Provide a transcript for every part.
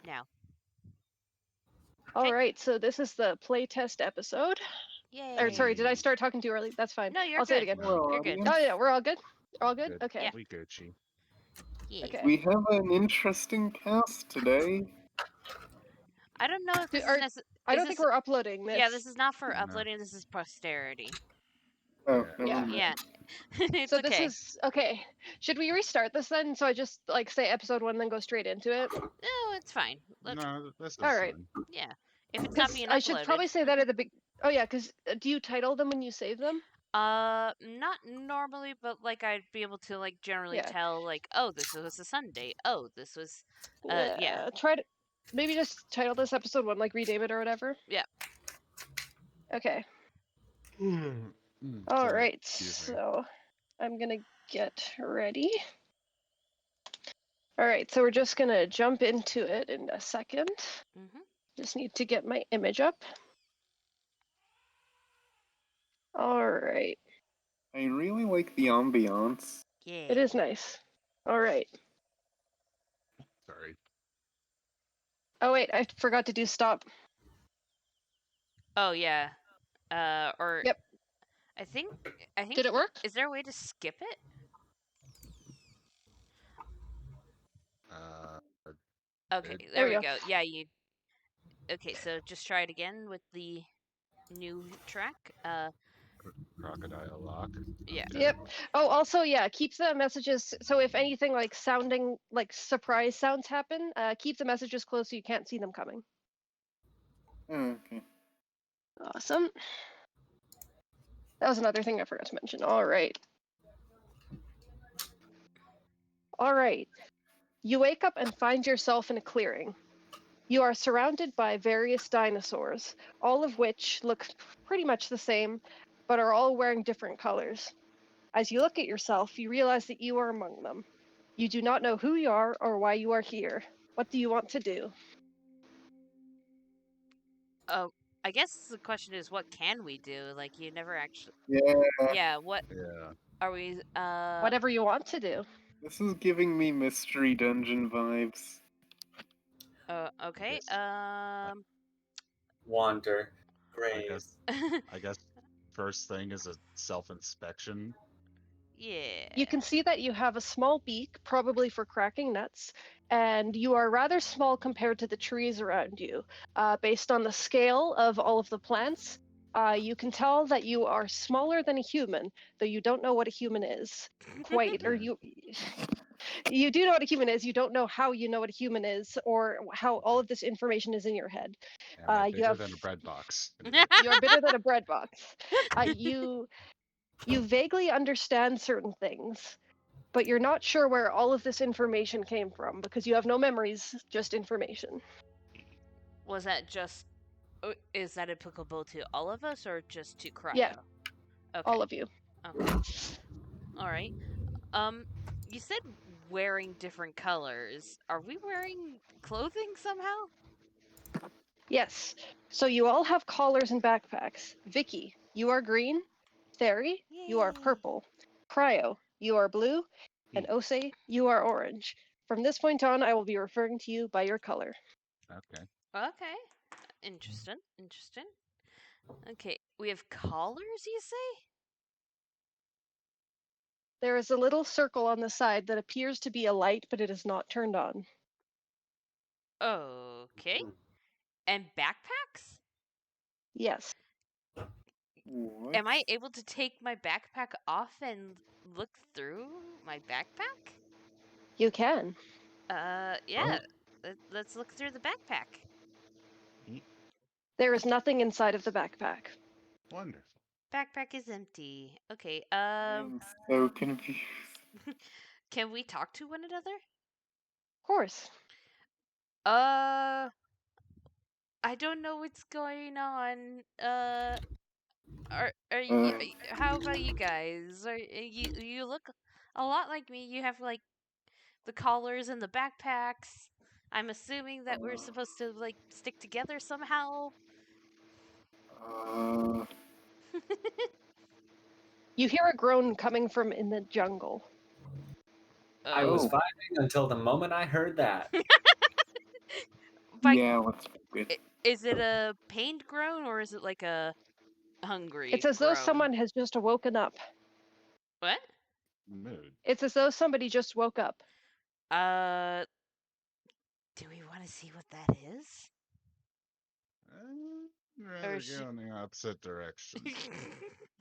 now. All right, so this is the playtest episode. Yay. Or sorry, did I start talking too early? That's fine. No, you're I'll say it good. again. Hello, You're good. audience. Oh yeah, we're all good. All good. Good. Okay. Yeah. We Gucci. Yeah. Okay. We have an interesting cast today. I don't know if this Are- is I don't think we're uploading this. Yeah, this is not for No. uploading. This is posterity. Oh, Yeah. never mind. Yeah. It's So this okay. is okay. Should we restart this then? So I just like say episode 1, then go straight into it. No, it's fine. No, this is All right. fine. Yeah. If it's not 'Cause being I should uploaded. probably say that at the big. Oh yeah, because do you title them when you save them? Not normally, but like I'd be able to like generally Yeah. tell like, oh, this was a Sunday. Oh, this was yeah. Try to maybe just title this episode 1, like rename it or whatever. Yeah. Okay. All Sorry, right. excuse me. So I'm gonna get ready. All right. So we're just gonna jump into it in a second. Mhm. Just need to get my image up. All right. I really like the ambiance. Yeah. It is nice. All right. Sorry. Oh wait, I forgot to do stop. Oh yeah. Or Yep. I think Did it work? Is there a way to skip it? Okay, Good. there we we go. go. Yeah, you. Okay, so just try it again with the new track. Crocodile lock. Yeah. Okay. Yep. Oh, also, yeah, keep the messages. So if anything like sounding like surprise sounds happen, keep the messages close so you can't see them coming. Oh, okay. Awesome. That was another thing I forgot to mention. All right. All right. You wake up and find yourself in a clearing. You are surrounded by various dinosaurs, all of which look pretty much the same, but are all wearing different colors. As you look at yourself, you realize that you are among them. You do not know who you are or why you are here. What do you want to do? Oh, I guess the question is, what can we do? Like, you never actually. Yeah, Yeah. What yeah. are we? Whatever you want to do. This is giving me mystery dungeon vibes. Okay. Yes. Wander. I guess. Graze. I guess first thing is a self-inspection. Yeah. You can see that you have a small beak, probably for cracking nuts, and you are rather small compared to the trees around you. Based on the scale of all of the plants, you can tell that you are smaller than a human, though you don't know what a human is. Quite, or you do know what a human is. You don't know how you know what a human is, or how all of this information is in your head. Am I You bigger have than a bread box? you are bigger than a bread box. You vaguely understand certain things, but you're not sure where all of this information came from because you have no memories, just information. Was that just? Is that applicable to all of us or just to Cryo? Yeah. Okay. All of you. Okay. All right. You said wearing different colors. Are we wearing clothing somehow? Yes. So you all have collars and backpacks. Vicky, you are green. Theory, you are Yay. purple. Cryo, you are blue. And Osei, you are orange. From this point on, I will be referring to you by your color. Okay. Okay. Interesting. Interesting. Okay. We have collars, you say? There is a little circle on the side that appears to be a light, but it is not turned on. Okay. And backpacks? Yes. What? Am I able to take my backpack off and look through my backpack? You can. Yeah. Let's look through the backpack. There is nothing inside of the backpack. Wonderful. Backpack is empty. Okay. I'm so confused. Can we talk to one another? Of course. I don't know what's going on. Are you? How about you guys? You look a lot like me. You have like the collars and the backpacks. I'm assuming that we're supposed to like stick together somehow. You hear a groan coming from in the jungle. I was Oh. vibing until the moment I heard that. I Yeah, let's fake it. is it a pained groan or is it like a hungry It's as though groan? someone has just woken up. What? Mood. It's as though somebody just woke up. Do we want to see what that is? Rather sh- go in the opposite direction.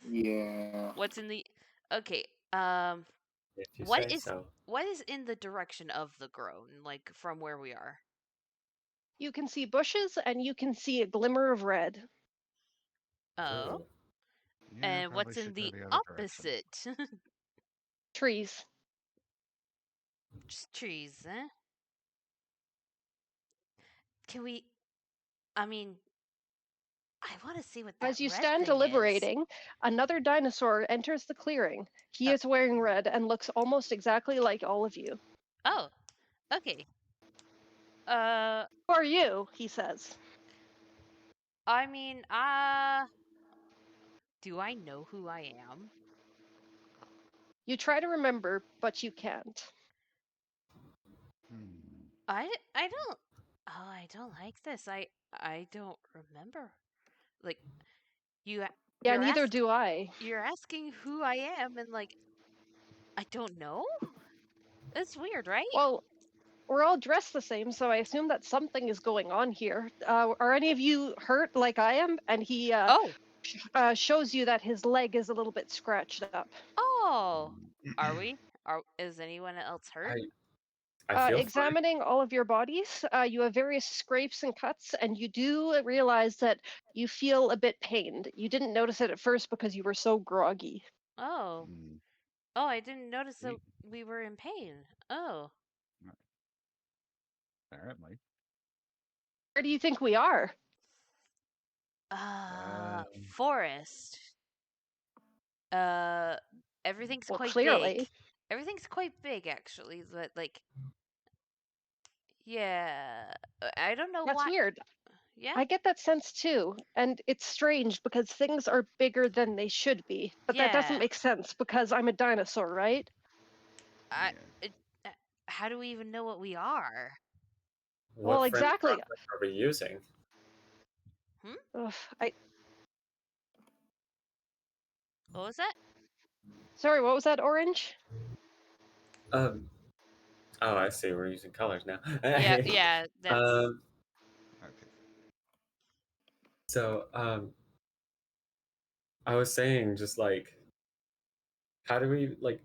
Yeah. What's in the? Okay. If you What say is so. what is in the direction of the groan, like from where we are? You can see bushes and you can see a glimmer of red. Oh. Yeah, And probably what's in should go the the other direction. opposite? Trees. Just trees, eh? Can we? I mean, I want to see what that As you red stand thing is. deliberating, another dinosaur enters the clearing. He is wearing red and looks almost exactly like all of you. Oh, okay. Who are you? He says. I mean, do I know who I am? You try to remember, but you can't. I don't. Oh, I don't like this. I don't remember. Like Yeah, you're neither do I. you're asking who I am, and like I don't know. That's weird, right? Well, we're all dressed the same, so I assume that something is going on here. Are any of you hurt like I am? And he Oh, shows you that his leg is a little bit scratched up. oh. Are we? Is anyone else hurt? I feel fine. Examining all of your bodies, you have various scrapes and cuts, and you do realize that you feel a bit pained. You didn't notice it at first because you were so groggy. Oh. Oh, I didn't notice that we were in pain. Oh. Apparently. Where do you think we are? Forest. Everything's Well, quite clearly. big. Everything's quite big, actually. But like, yeah, I don't know That's why. weird. Yeah. I get that sense too, and it's strange because things are bigger than they should be. But that doesn't Yeah. make sense because I'm a dinosaur, right? How do we even know what we are? Well, What frame of exactly. reference are we using? Ugh, What was that? Sorry, what was that, Orange? Oh, I see. We're using colors now. Yeah, that's. Okay. So, I was saying, just like, how do we like,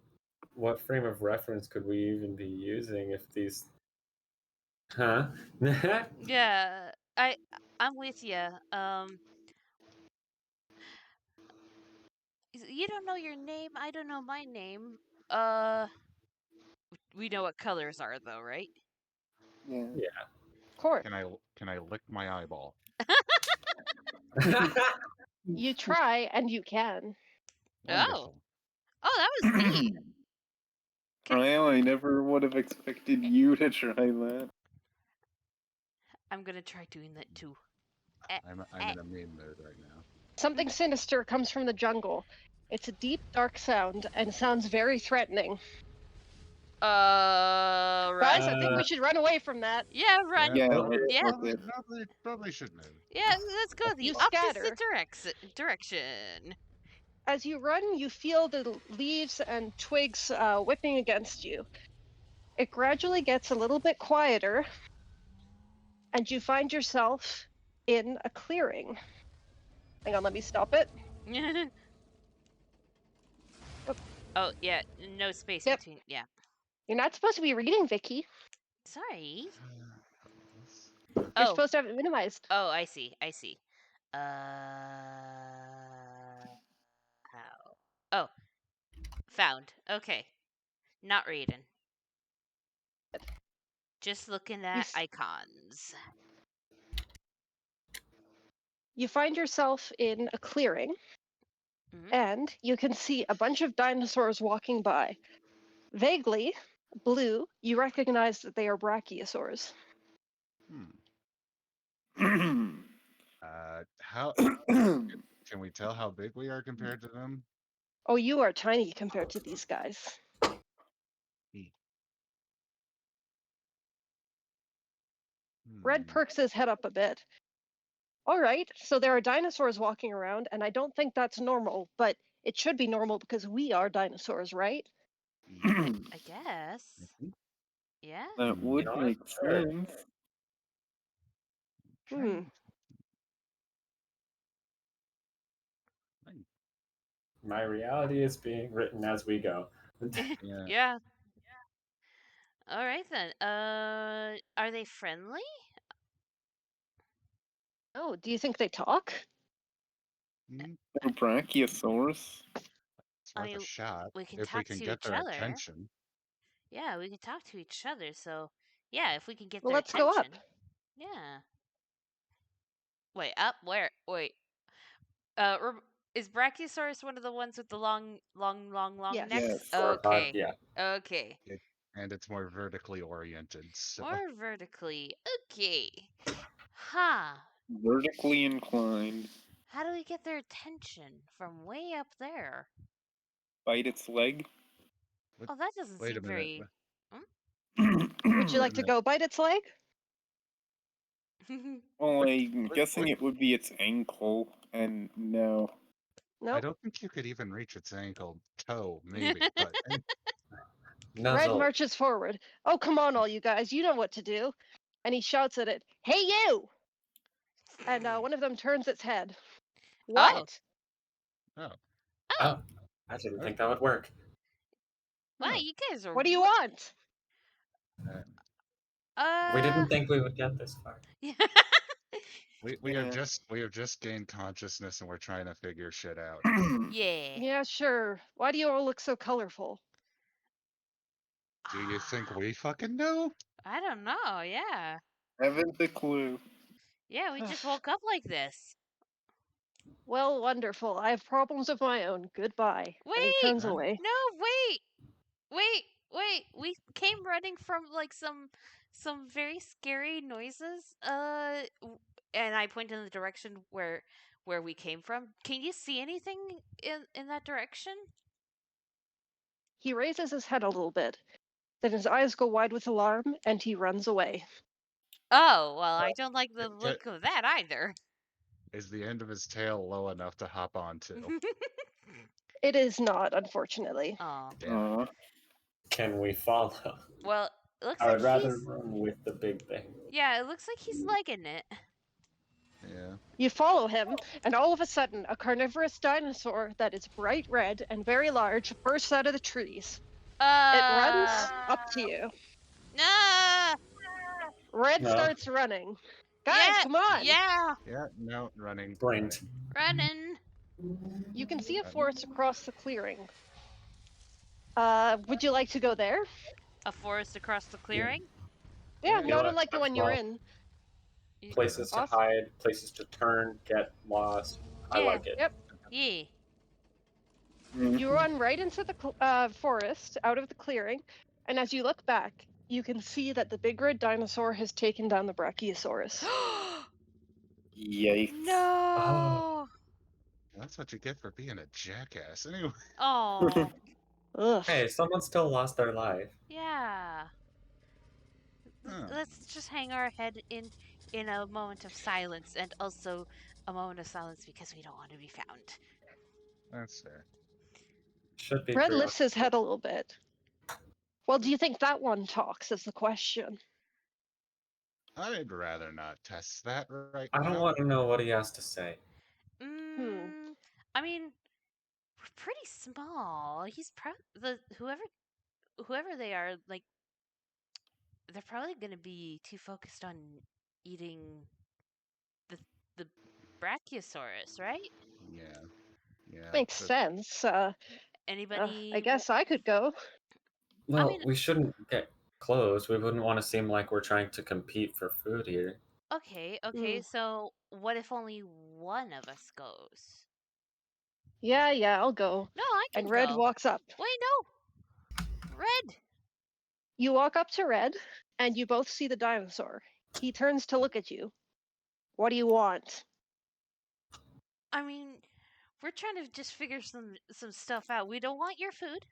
what frame of reference could we even be using if these? Huh? Yeah, I'm with you. You don't know your name. I don't know my name. We know what colors are though, right? Yeah. Yeah. Of course. Can I lick my eyeball? You try and you can. Wonderful. Oh, that was neat. Well, I never would have expected you to try that. I'm gonna try doing that too. I'm in a mean mood right now. Something sinister comes from the jungle. It's a deep, dark sound and sounds very threatening. Run. Guys, I think we should run away from that. Yeah, run. Yeah, Okay. let's Yeah. book it. Probably should move. Yeah, let's go the You opposite scatter. direction. As you run, you feel the leaves and twigs whipping against you. It gradually gets a little bit quieter, and you find yourself in a clearing. Hang on, let me stop it. Oh, yeah, no space Yep. between. Yeah. You're not supposed to be reading, Vicky. Sorry. You're supposed to have it minimized. Oh, I see. How? Oh, found. Okay. Not reading. Just looking at icons. You find yourself in a clearing, and you can see a bunch of dinosaurs walking by. Vaguely, blue, you recognize that they are brachiosaurs. How can we tell how big we are compared to them? Oh, you are tiny compared to these guys. Red perks his head up a bit. All right, so there are dinosaurs walking around, and I don't think that's normal, but it should be normal because we are dinosaurs, right? I guess. Yeah. That would know what? make Sure. sense. Hmm. My reality is being written as we go. Yeah. Yeah. All right then. Are they friendly? Oh, do you think they talk? Mm, Or Brachiosaurus. It's I worth a mean, shot we can if we talk can to get each their other. attention. Yeah, we can talk to each other. So, yeah, if we can get Well, their let's go up. attention. Yeah. Wait, up where? Wait. Is Brachiosaurus one of the ones with the long Yes. necks? Yes. Sauropod, Okay. yeah. Okay. And it's more vertically oriented. So More vertically. Okay. Huh. Vertically inclined. How do we get their attention from way up there? Bite its leg. Oh, that doesn't wait a seem minute. very. Would you like to go bite its leg? Well, I'm guessing it would be its ankle, and no. I Nope. don't think you could even reach its ankle. Toe, maybe, but Red Nuzzle. marches forward. Oh, come on, all you guys. You know what to do. And he shouts at it, "Hey, you!" And one of them turns its head. What? oh, Oh, I didn't think that would work. Wow, oh. you guys are. What do you want? We didn't think we would get this far. We Yeah. have just gained consciousness and we're trying to figure shit out. Yeah. Yeah, sure. Why do you all look so colorful? Do you think we fucking know? I don't know. Yeah. Haven't a clue. Yeah, we just woke up like this. Well, wonderful. I have problems of my own. Goodbye. And he Wait. turns away. No, wait. We came running from like some very scary noises. And I point in the direction where we came from. Can you see anything in that direction? He raises his head a little bit. Then his eyes go wide with alarm, and he runs away. Oh, well, I don't like the Get- look of that either. Is the end of his tail low enough to hop onto? It is not, unfortunately. Oh. Damn it. Aw. Can we follow? Well, it looks I like would rather he's. run with the big thing. Yeah, it looks like he's legging it. Yeah. You follow him, and all of a sudden, a carnivorous dinosaur that is bright red and very large bursts out of the trees. It runs up to you. Ah! Red No. starts running. Guys, Yeah, come on! Yeah, Yeah, no, running. Blinked. running. You can see a forest across the clearing. Would you like to go there? A forest across the clearing. Yeah, Yeah, not yeah. unlike the one you're in. Places to Awesome. hide, places to turn, get lost. I Yeah. like it. Yep. Yeah. You run right into the forest, out of the clearing, and as you look back, you can see that the big red dinosaur has taken down the Brachiosaurus. Yikes. No. That's what you get for being a jackass. Anyway. Oh. Ugh. Hey, someone still lost their life. Yeah. Huh. Let's just hang our head in a moment of silence, and also a moment of silence because we don't want to be found. That's fair. Should be Red pretty lifts his head a little bit. Well, do you think that one talks, is the question. I'd rather not test that right I don't now. want to know what he has to say. I mean, we're pretty small. He's the whoever they are, like, they're probably gonna be too focused on eating the Brachiosaurus, right? Yeah. Yeah. Makes but- sense. Anybody? I guess I could go. Well, mean- we shouldn't get close. We wouldn't want to seem like we're trying to compete for food here. Okay. So what if only one of us goes? Yeah, I'll go. No, I can And Red go. walks up. Wait, no. Red. You walk up to Red, and you both see the dinosaur. He turns to look at you. What do you want? I mean, we're trying to just figure some stuff out. We don't want your food.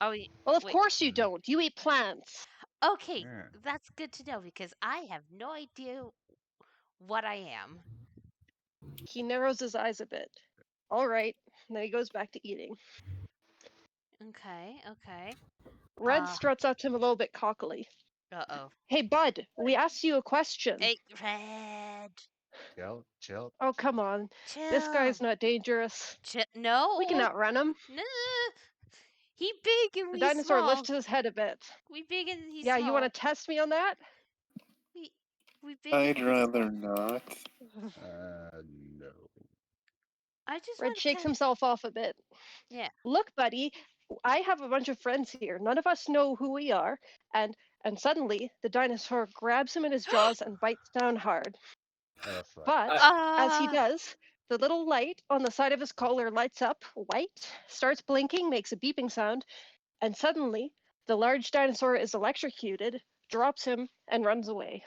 Oh, Well, of wait. course you don't. You eat plants. Okay, Yeah. that's good to know because I have no idea what I am. He narrows his eyes a bit. All right. And then he goes back to eating. Okay, okay. Red struts up to him a little bit cockily. Uh-oh. Hey, bud, we asked you a question. Hey, Red. Chill. Oh, come on. This guy's not dangerous. No. We can outrun him. No. He big and The we dinosaur small. lifts his head a bit. We big and he's Yeah, small. you want to test me on that? We big I'd and he's rather small. not. No. I just Red want shakes to. himself off a bit. Yeah. Look, buddy, I have a bunch of friends here. None of us know who we are. And suddenly, the dinosaur grabs him in his jaws and bites down hard. Oh, fuck. But as he does, the little light on the side of his collar lights up white, starts blinking, makes a beeping sound, and suddenly the large dinosaur is electrocuted, drops him, and runs away.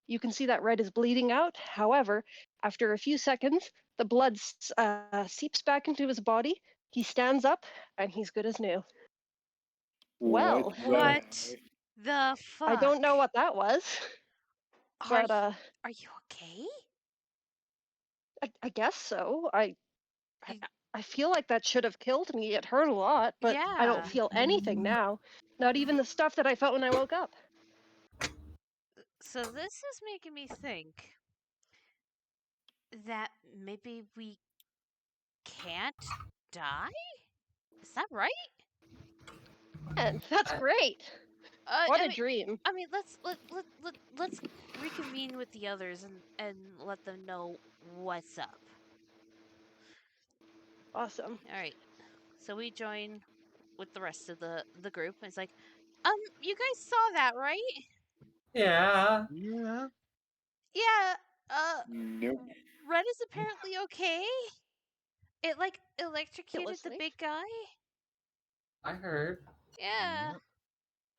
You can see that Red is bleeding out. However, after a few seconds, the blood seeps back into his body. He stands up, and he's good as new. Well, What the fuck? I don't know what that was, but Are you okay? I guess so. I feel like that should have killed me. It hurt a lot, but I don't Yeah. feel anything now. Not even the stuff that I felt when I woke up. So this is making me think that maybe we can't die? Is that right? And that's great. What I a mean, dream. let's reconvene with the others and let them know what's up. Awesome. All right. So we join with the rest of the group. It's like, you guys saw that, right? Yeah. Yeah. Yeah. Nope. Red is apparently okay. It like electrocuted the Ridiculously. big guy. I heard. Yeah. Yep.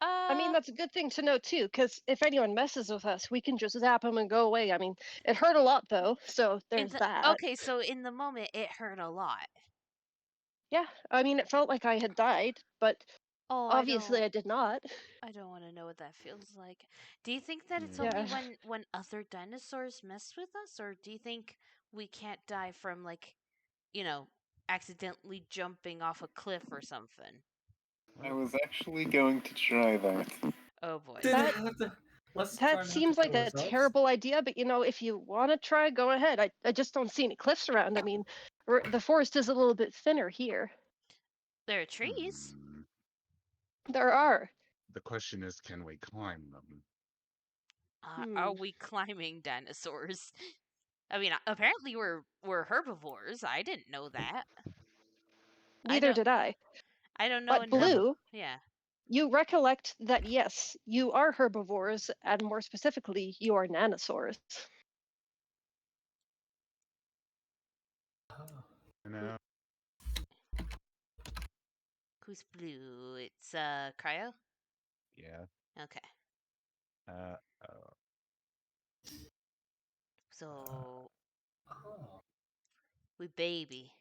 I mean, that's a good thing to know too, because if anyone messes with us, we can just zap them and go away. I mean, it hurt a lot though, so there's that. Okay, so in the moment it hurt a lot. Yeah, I mean, it felt like I had died, but Oh, obviously I did not. I don't want to know what that feels like. Do you think that it's Yeah. only Yeah. when other dinosaurs mess with us, or do you think we can't die from like, accidentally jumping off a cliff or something? I was actually going to try that. Oh boy. Let's That try not seems to like kill a ourselves. terrible idea, but if you want to try, go ahead. I just don't see any cliffs around. I mean, the forest is a little bit thinner here. There are trees. There are. The question is, can we climb them? Are we climbing dinosaurs? I mean, apparently we're herbivores. I didn't know that. Neither did I. I don't know. But Blue, Yeah. you recollect that yes, you are herbivores, and more specifically, you are nanosaurs. You know? Who's Blue? It's Cryo. Yeah. Okay. Oh. So Oh, we baby.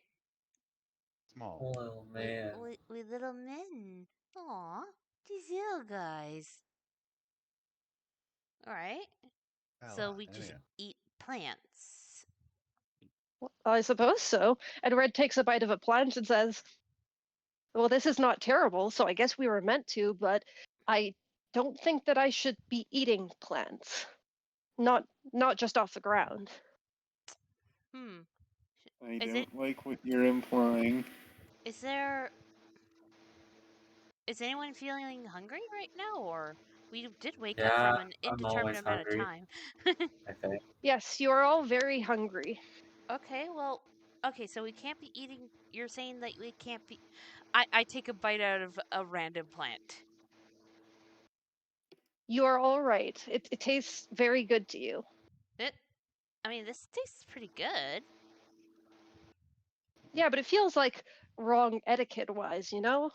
Small. little man. We little men. Aw, these little guys. All right. So we just eat plants. I suppose so. And Red takes a bite of a plant and says, "Well, this is not terrible, so I guess we were meant to, but I don't think that I should be eating plants. Not just off the ground." I don't like what you're implying. Is anyone feeling hungry right now, or we did wake up from an I'm always indeterminate amount of hungry. time? I think. Yes, you are all very hungry. Okay, well, so we can't be eating. You're saying that we can't be. I take a bite out of a random plant. You are all right. It tastes very good to you. This tastes pretty good. Yeah, but it feels like wrong etiquette-wise, you know?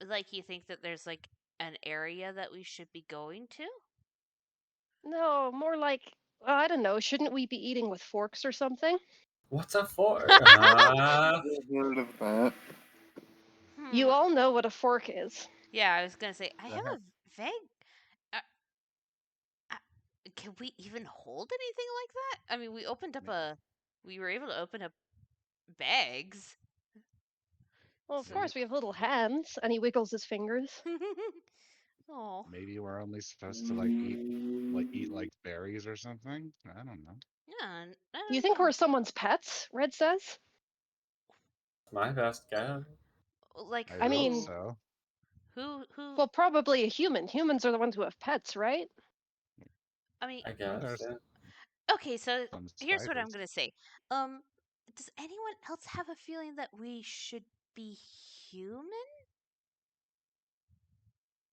Like, you think that there's like an area that we should be going to? No, more like, I don't know, shouldn't we be eating with forks or something? What's a fork? I've heard of that. You all know what a fork is. Yeah, I was gonna say I The have heck? a vague. Uh, uh, can we even hold anything like that? I mean, we opened up a. We were able to open up bags. Well, of So. course, we have little hands, and he wiggles his fingers. Oh. Maybe we're only supposed to eat like berries or something. I don't know. Yeah, I Do don't you think know. we're someone's pets? Red says. My best guess. Like I I hope mean, who? so. Who? well, probably a human. Humans are the ones who have pets, right? I mean, I Well, guess. there's Yeah. okay. So some here's what I'm spiders. gonna say. Um, does anyone else have a feeling that we should be human?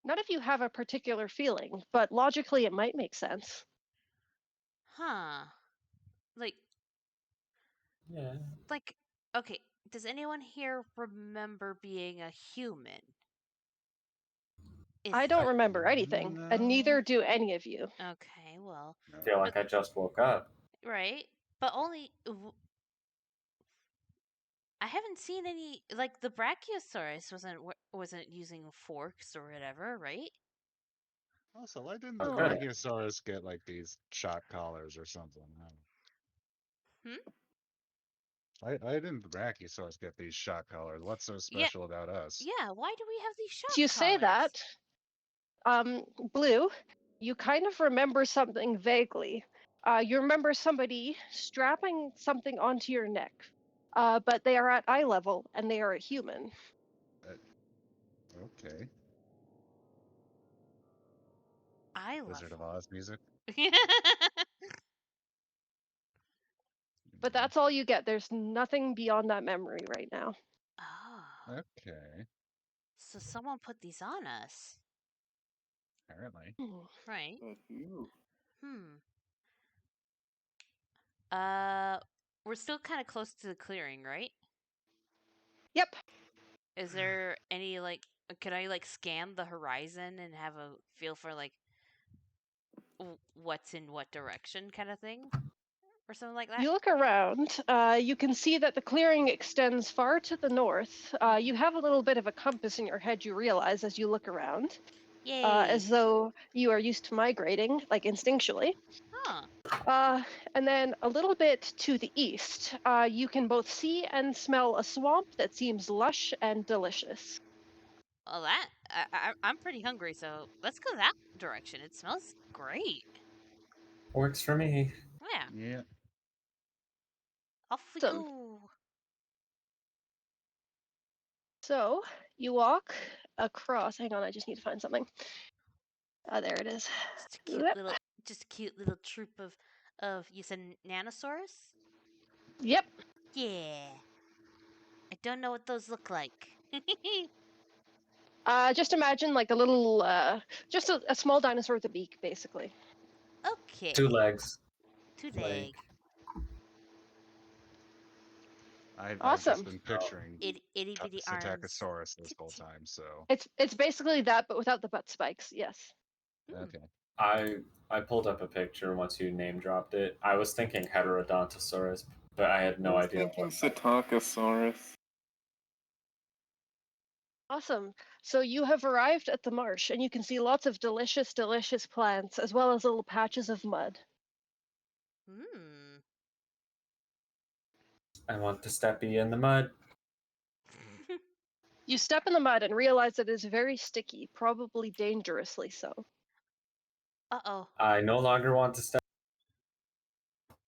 Not if you have a particular feeling, but logically it might make sense. Huh? Like, Yeah. like, okay. Does anyone here remember being a human? Is I don't remember anything, and No. neither do any of you. okay. Well, No. I feel like I just woke up. right, but only. I haven't seen any like the Brachiosaurus wasn't using forks or whatever, right? Also, why didn't How the could Oh, it? Brachiosaurus get like these shock collars or something? Why didn't the Brachiosaurus get these shock collars? What's so Yeah, special about us? yeah. Why do we have these as shock you say collars? that, Blue, you kind of remember something vaguely. You remember somebody strapping something onto your neck, but they are at eye level and they are a human. Okay. Eye Wizard of level. Oz music. But that's all you get. There's nothing beyond that memory right now. Oh, Okay. so someone put these on us, Apparently. Hmm. right? But you. Hmm. Uh, we're still kind of close to the clearing, right? Yep. Is there any like? Could I like scan the horizon and have a feel for like what's in what direction, kind of thing, or something like that? You look around. You can see that the clearing extends far to the north. You have a little bit of a compass in your head, you realize, as you look around, Yay! as though you are used to migrating, like instinctually. Huh. And then a little bit to the east, you can both see and smell a swamp that seems lush and delicious. Well, that I'm pretty hungry, so let's go that direction. It smells great. Works for me. Yeah, Yeah. off we Awesome. go. So you walk across. Hang on, I just need to find something. There it is. Yep. Just a cute little troop of you said nanosaurus? Yep. Yeah. I don't know what those look like. Just imagine like a little, just a small dinosaur with a beak, basically. Okay. 2 legs. Two Like, leg. I've just Awesome. been picturing Itty bitty arms. Psittacosaurus this whole time, so It's basically that, but without the butt spikes. Yes. Hmm. okay. I pulled up a picture once you name dropped it. I was thinking Heterodontosaurus, but I had no I was idea thinking what that. Psittacosaurus. Awesome. So you have arrived at the marsh, and you can see lots of delicious, delicious plants, as well as little patches of mud. Hmm. I want to steppy in the mud. You step in the mud and realize it is very sticky, probably dangerously so. Uh-oh. I no longer want to step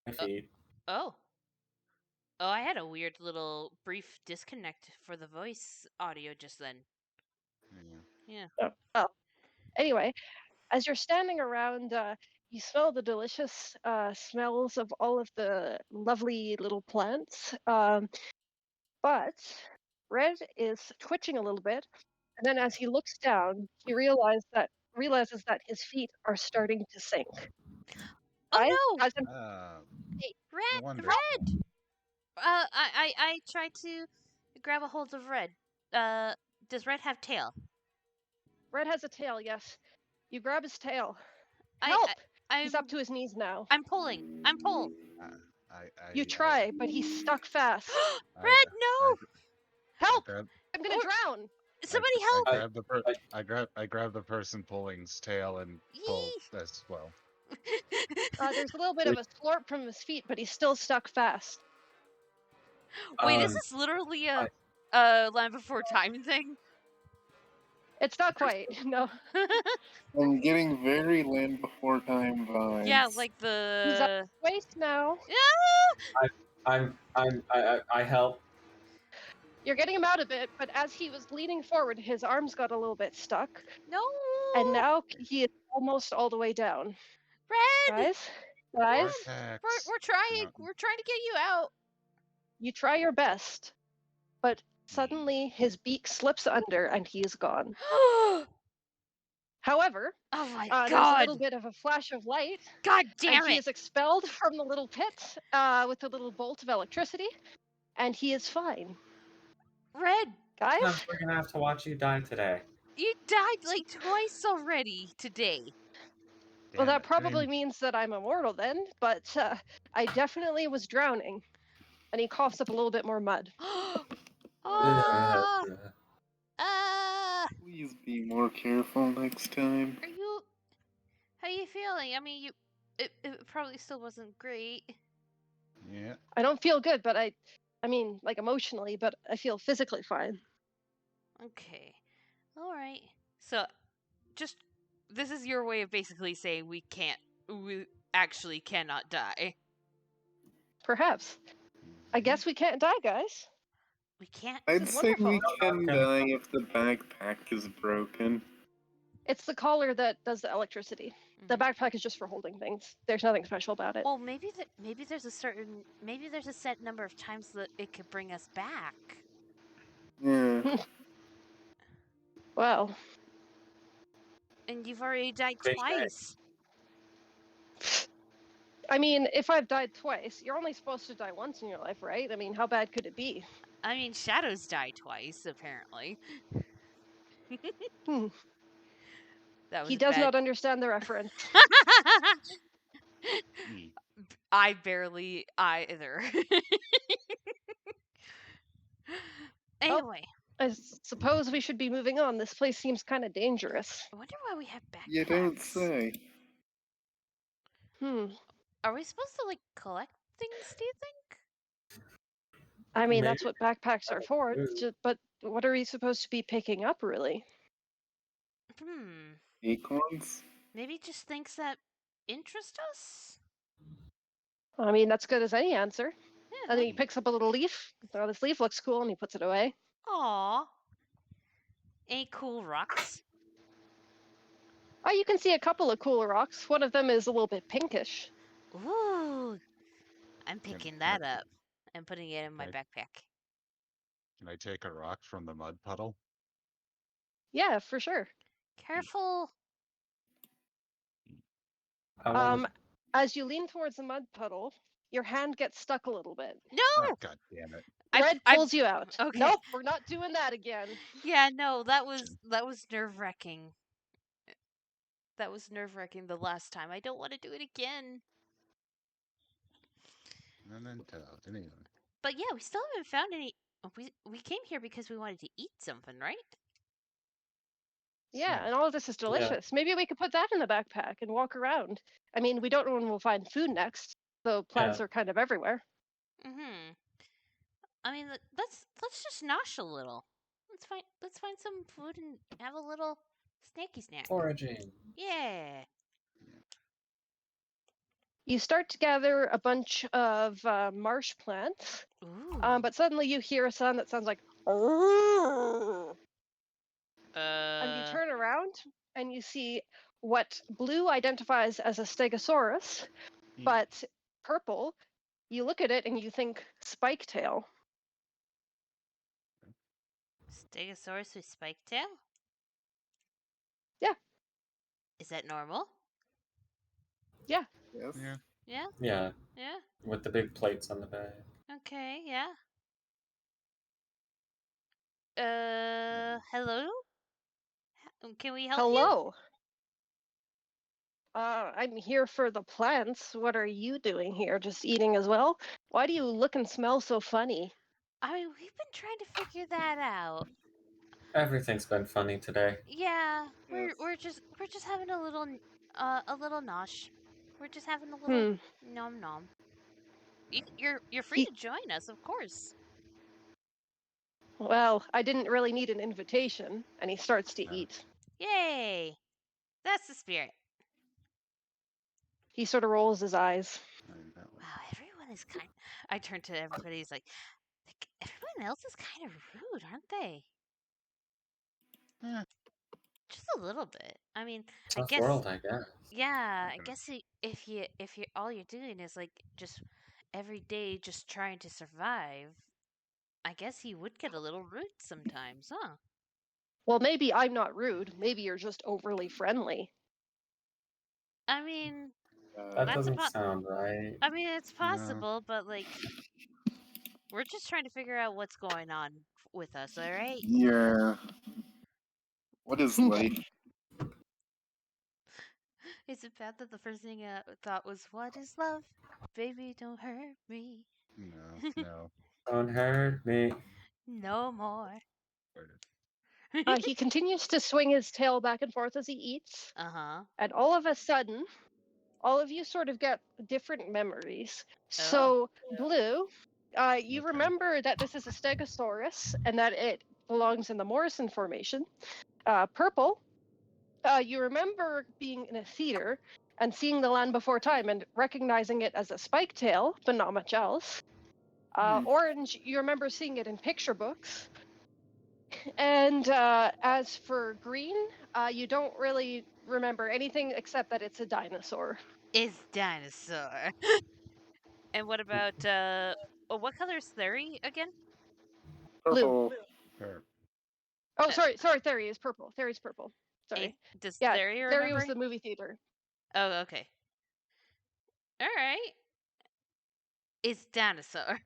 my feet. Oh. Oh, I had a weird little brief disconnect for the voice audio just then. Yeah. Yeah. Oh. Anyway, as you're standing around, you smell the delicious smells of all of the lovely little plants. But Red is twitching a little bit, and then as he looks down, he realizes that his feet are starting to sink. Guys, Oh no! guys, hey, No Red! wonder. Red! I tried to grab a hold of Red. Does Red have tail? Red has a tail. Yes, you grab his tail. I, Help! I He's up to his knees now. I'm pulling. I'm pull. You try, but he's stuck fast. I Red, no! Help! grab I'm gonna Or- drown. Somebody I help! grab the I- I grab the person pulling's tail and pull as well. There's a little bit of a slurp from his feet, but he's still stuck fast. Wait, is Um, this literally I- a Land Before Time thing? It's not quite. No, I'm getting very Land Before Time vibes. Yeah, like he's up the. waist now. Yeah! I help. You're getting him out a bit, but as he was leaning forward, his arms got a little bit stuck, No! and now he is almost all the way down. Red! Guys, guys, Vortex. We're trying. No. We're trying to get you out. you try your best, but suddenly his beak slips under and he's gone. Oh However, my there's a god! little bit of a flash of light, God and damn he it! is expelled from the little pit with a little bolt of electricity, and he is fine. Red, Guys, We're gonna have to watch you die today. you died like twice already today. well, Damn that it. probably means that I'm immortal then, but I definitely was drowning. And he coughs up a little bit more mud. Ah! Ah! Please be more careful next time. Are you? How you feeling? I mean, it probably still wasn't great. Yeah. I don't feel good, but I mean, like emotionally, but I feel physically fine. Okay, all right. So, just this is your way of basically saying we actually cannot die. Perhaps. I guess we can't die, guys. We can't. I'd is say we wonderful. can Okay. die if the backpack is broken. It's the collar that does the electricity. The Mhm. backpack is just for holding things. There's nothing special about it. Well, maybe there's a set number of times that it could bring us back. Yeah. Well, And you've already died Big day. twice. I mean, if I've died twice, you're only supposed to die once in your life, right? I mean, how bad could it be? I mean, Shadow's died twice, apparently. Hmm. That He was does bad. not understand the reference. E. I barely either. Anyway, I suppose we should be moving on. This place seems kind of dangerous. I wonder why we have backpacks. You don't say. Are we supposed to like collect things? Do you think? I mean, Maybe. that's what backpacks are for. It's just, but what are we supposed to be picking up, really? Acorns? Maybe just things that interest us. I mean, that's good as any answer. Yeah. And then he picks up a little leaf. Oh, this leaf looks cool, and he puts it away. Aw. Any cool rocks? Oh, you can see a couple of cool rocks. One of them is a little bit pinkish. Ooh. I'm picking that I- up and putting it in my Okay. backpack. Can I take a rock from the mud puddle? Yeah, for sure. Careful. I want As you lean towards the mud puddle, your hand gets stuck a little bit. No. Oh, God damn it. Red pulls you out. okay. Nope, we're not doing that again. Yeah, no, that was nerve-wracking. That was nerve-wracking the last time. I don't want to do it again. And then anyway. But yeah, we still haven't found any. We came here because we wanted to eat something, right? Yeah, and all of this is delicious. Maybe we could put that in the backpack and walk around. I mean, we don't know when we'll find food next, so plants are kind of everywhere. Mm-hmm. I mean, let's just nosh a little. Let's find some food and have a little snacky snack. foraging. Yeah. You start to gather a bunch of marsh plants, Ooh. but suddenly you hear a sound that sounds like "Arrgh." And you turn around and you see what blue identifies as a stegosaurus, but purple, you look at it and you think spike tail. Stegosaurus with spike tail? Yeah. Is that normal? Yes. Yeah. Yeah. Yeah, Yeah. with the big plates on the back. Okay. Yeah. Hello? Can we help you? Hello. I'm here for the plants. What are you doing here? Just eating as well? Why do you look and smell so funny? I mean, we've been trying to figure that out. Everything's been funny today. Yeah, Yes. we're just having a little nosh. We're just having a little nom nom. You're free He, to join us, of course. well, I didn't really need an invitation, and he starts to No. eat. Yay! That's the spirit. He sort of rolls his eyes. Wow, everyone is kind. I turn to everybody. He's like everyone else is kind of rude, aren't they? Eh, Just a little bit. I mean, I Tough guess. world, I guess. Yeah, I Okay. guess if you all you're doing is like just every day just trying to survive, I guess he would get a little rude sometimes, huh? Well, maybe I'm not rude. Maybe you're just overly friendly. I mean, That that's doesn't sound right. I mean, it's No. possible, but like we're just trying to figure out what's going on with us, all right? Yeah. What is life? Is it bad that the first thing I thought was, "What is love? Baby, don't hurt me No. Don't hurt me. no more." He continues to swing his tail back and forth as he eats, Uh-huh. and all of a sudden, all of you sort of get different memories. Oh. So, Blue, you Okay. remember that this is a stegosaurus and that it belongs in the Morrison Formation. Purple, you remember being in a theater and seeing The Land Before Time and recognizing it as a spike tail, but not much else. Orange, you remember seeing it in picture books. And as for green, you don't really remember anything except that it's a dinosaur. Is dinosaur. And what about what color is Theory again? Purple. Sure. Oh, sorry, Theory is purple. Theory's purple. Sorry. Does Yeah, Theory Theory remember? was the movie theater. Oh, okay. All right. It's dinosaur.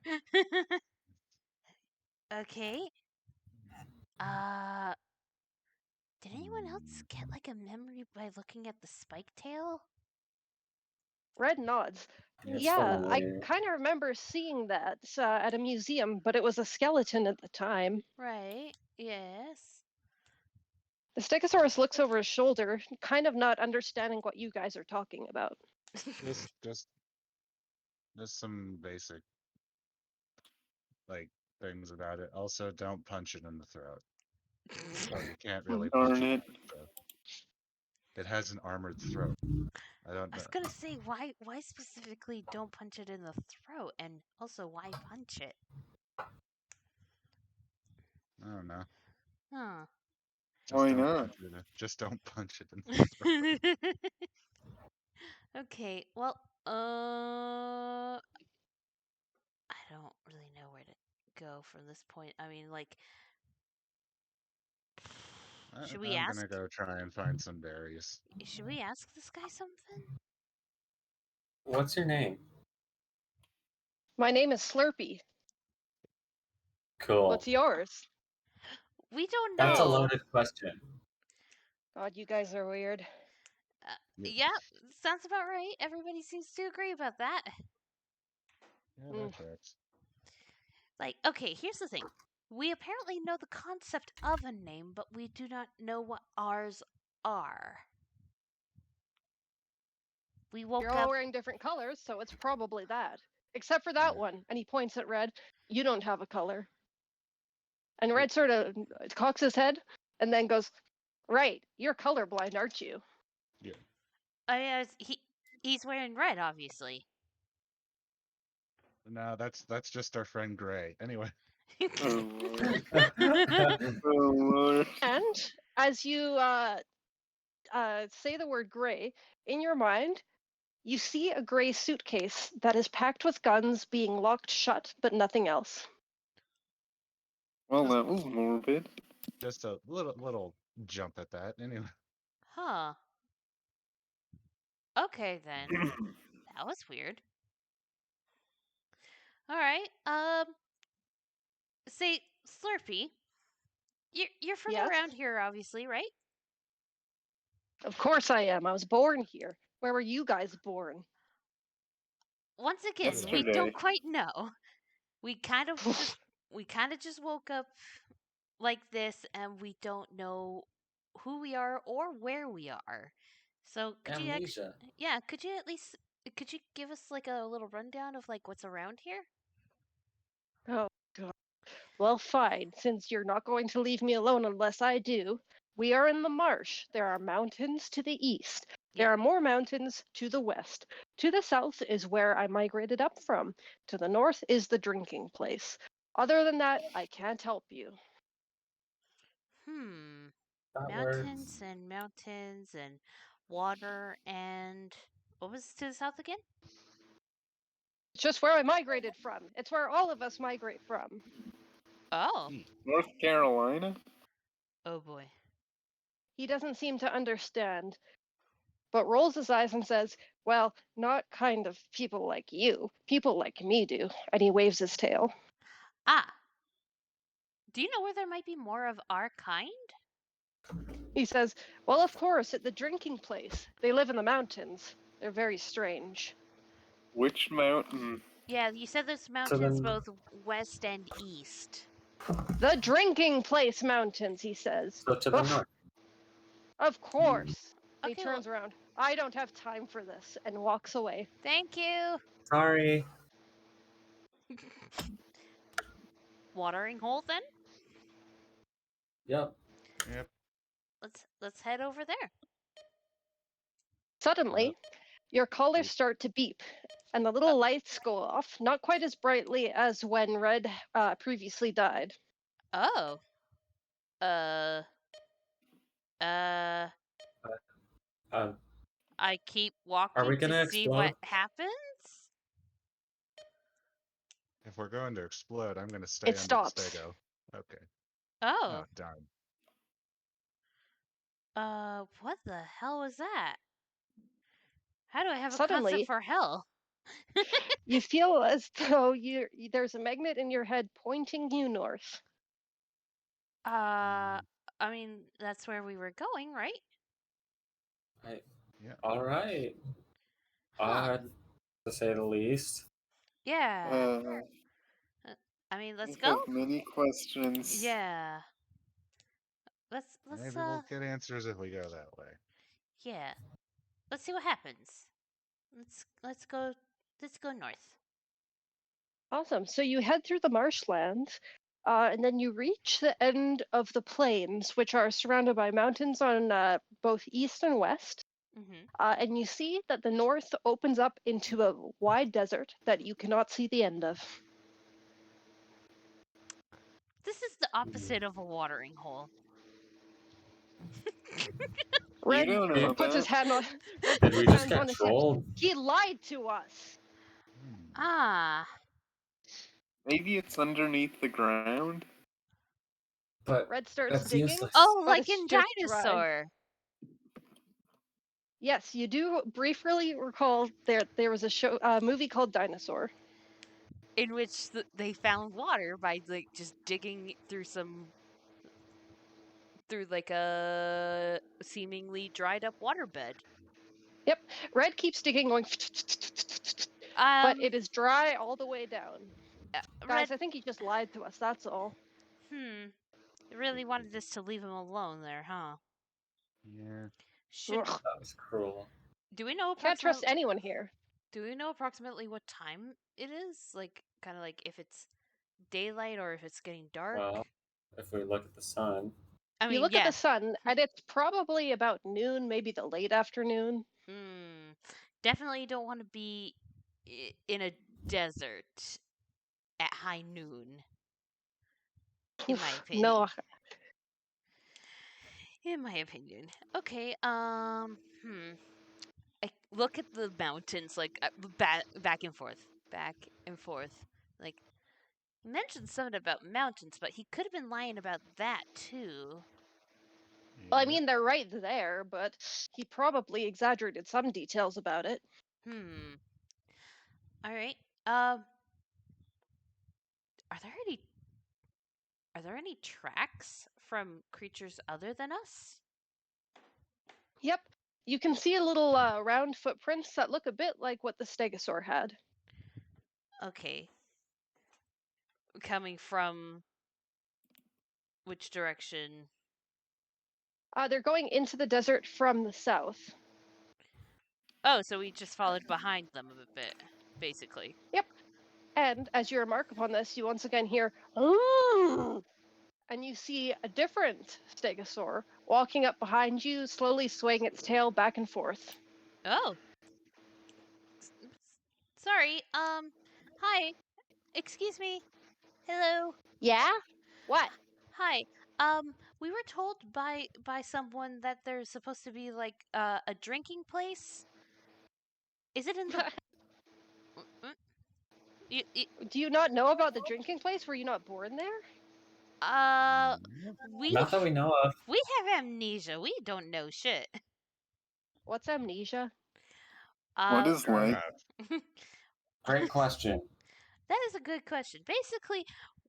Okay. Uh, did anyone else get like a memory by looking at the spike tail? Red nods. It's Yeah, I familiar. kind of remember seeing that at a museum, but it was a skeleton at the time. Right. Yes. The Stegosaurus looks over his shoulder, kind of not understanding what you guys are talking about. Just some basic like things about it. Also, don't punch it in the throat. So you can't really punch Darn it in it. the throat. It has an armored throat. I don't I know. was gonna say why specifically don't punch it in the throat, and also why punch it? I don't know. Huh. Just Why don't not? punch it. Just don't punch it in the throat. Okay. Well, I don't really know where to go from this point. I mean, like, should we I'm ask? gonna go try and find some berries. Should we ask this guy something? What's your name? My name is Slurpee. Cool. What's yours? We don't That's a know. loaded question. God, you guys are weird. Yeah, sounds about right. Everybody seems to agree about that. Yeah, that tracks. Like, okay, here's the thing. We apparently know the concept of a name, but we do not know what ours are. We woke You're all up. wearing different colors, so it's probably that. Except for that one. And he points at Red. You don't have a color. And Red sort of cocks his head and then goes, right, you're colorblind, aren't you? Yeah. He's wearing red, obviously. No, that's just our friend Gray. Anyway. Oh Lord. Oh Lord. And as you say the word gray, in your mind, you see a gray suitcase that is packed with guns being locked shut, but nothing else. Well, that was morbid. Just a little jump at that. Anyway. Huh. Okay then. That was weird. All right. Say Slurpee. You're from Yes? around here, obviously, right? Of course I am. I was born here. Where were you guys born? Once again, we Yesterday. don't quite know. We kind of just woke up like this and we don't know who we are or where we are. So could you Amnesia. yeah, could you at least could you give us like a little rundown of like what's around here? Oh, God. Well, fine. Since you're not going to leave me alone unless I do. We are in the marsh. There are mountains to the east. There Yeah. are more mountains to the west. To the south is where I migrated up from. To the north is the drinking place. Other than that, I can't help you. Hmm. That works. Mountains and water and what was to the south again? It's just where I migrated from. It's where all of us migrate from. Oh. Eek. North Carolina? Oh boy. He doesn't seem to understand, but rolls his eyes and says, well, not kind of people like you. People like me do. And he waves his tail. Ah. Do you know where there might be more of our kind? He says, well, of course, at the drinking place. They live in the mountains. They're very strange. Which mountain? Yeah, you said there's So mountains then, both west and east. The drinking place mountains, he says. so to the north. Of course. And he Okay, well, turns around. I don't have time for this, and walks away. thank you. Sorry. Watering hole then? Yep. Yep. Let's head over there. Suddenly, your collars Beep. start to beep, and the little lights go off, not quite as brightly as when Red previously died. Oh. Uh uh Um, I keep are we walking to gonna see what explode? happens? If we're going to explode, I'm going to stay It under the stops. stego. Okay. Oh. Oh, darn. What the hell was that? How do I have a concept Suddenly, for hell? you feel as though there's a magnet in your head pointing you north. I mean, that's where we were going, right? Yeah. All right. Huh. Odd, to say the least. Yeah. I mean, let's I go? have many questions. Yeah. Let's Maybe we'll get answers if we go that way. yeah. Let's see what happens. Let's go north. Awesome. So you head through the marshlands, and then you reach the end of the plains, which are surrounded by mountains on both east and west. Mhm. And you see that the north opens up into a wide desert that you cannot see the end of. This is the opposite of a watering hole. You Red don't know puts his that. hand on. Red Did puts we his just hands on get his hips. trolled? He lied to us. Ah. Maybe it's underneath the ground? But Red starts that's digging, useless. Oh, but like it's in just dry. Dinosaur. Yes, you do briefly recall there was a show movie called Dinosaur. In which they found water by like just digging through like a seemingly dried up waterbed. Yep, Red keeps digging, going, but it is dry all the way down. Red. Guys, I think he just lied to us. That's all. Really wanted us to leave him alone there, huh? Yeah. Should Ugh. That was cruel. do we know Can't trust anyone here. Do we know approximately what time it is? Like, kind of like if it's daylight or if it's getting dark? Well, if we look at the sun, I You mean, look at yeah. the sun, and it's probably about noon, maybe the late afternoon. Definitely don't want to be in a desert at high noon. In my opinion. No, In my opinion. Okay. I look at the mountains like back and forth, Like he mentioned something about mountains, but he could have been lying about that too. well, I mean, they're right there, but he probably exaggerated some details about it. All right. Are there any tracks from creatures other than us? Yep, you can see a little round footprints that look a bit like what the stegosaur had. Okay. Coming from Which direction? They're going into the desert from the south. Oh, so we just followed behind them a bit, basically. Yep. And as you remark upon this, you once again hear, "Ooh!" And you see a different stegosaur walking up behind you, slowly swaying its tail back and forth. Oh. Sorry. Hi. Excuse me. Hello. Yeah? What? Hi. We were told by someone that there's supposed to be like a drinking place. Is it in the Mm, you, Do you not know about the drinking place? Were you not born there? we Not that we know of. we have amnesia. We don't know shit. What's amnesia? What Uh is life? Great question. That is a good question. Basically,